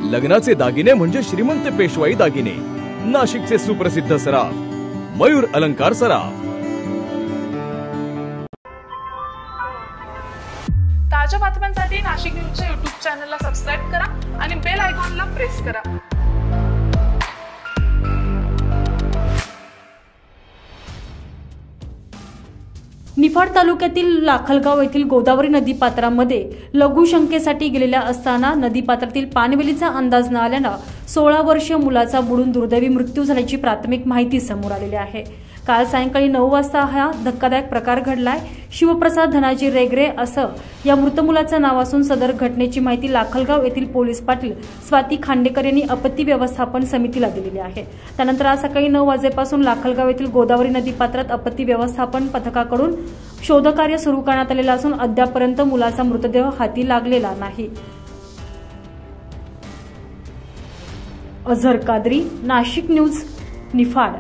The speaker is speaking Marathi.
लग्नाचे दागिने म्हणजे श्रीमंत पेशवाई दागिने, नाशिकचे सुप्रसिद्ध सराफ मयूर अलंकार सराफ। ताज्या बातम्यांसाठी नाशिक न्यूजच्या YouTube चॅनलला सबस्क्राइब करा आणि बेल आयकॉनला प्रेस करा। निफाड तालुक्यातील लाखलगाव येथील गोदावरी नदीपात्रामध्ये लघुशंकेसाठी गेलेल्या असताना नदीपात्रातील पाणवेलीचा अंदाज न आल्यानं 16 वर्षीय मुलाचा बुडून दुर्दैवी मृत्यू झाल्याची प्राथमिक माहिती समोर आलेली आहे। काल सायंकाळी 9 वाजता हा धक्कादायक प्रकार घडलाय। शिवप्रसाद धनाजी रेगरे असं या मृत मुलाचं नाव असून सदर घटनेची माहिती लाखलगाव येथील पोलीस पाटील स्वाती खांडेकर यांनी आपत्ती व्यवस्थापन समितीला दिलेली आहे। त्यानंतर आज सकाळी 9 वाजेपासून लाखलगाव येथील गोदावरी नदीपात्रात आपत्ती व्यवस्थापन पथकाकडून शोधकार्य सुरू करण्यात आलेलं असून अद्यापपर्यंत मुलाचा मृतदेह हाती लागलेला नाही। अझर कादरी, नाशिक न्यूज, निफाड।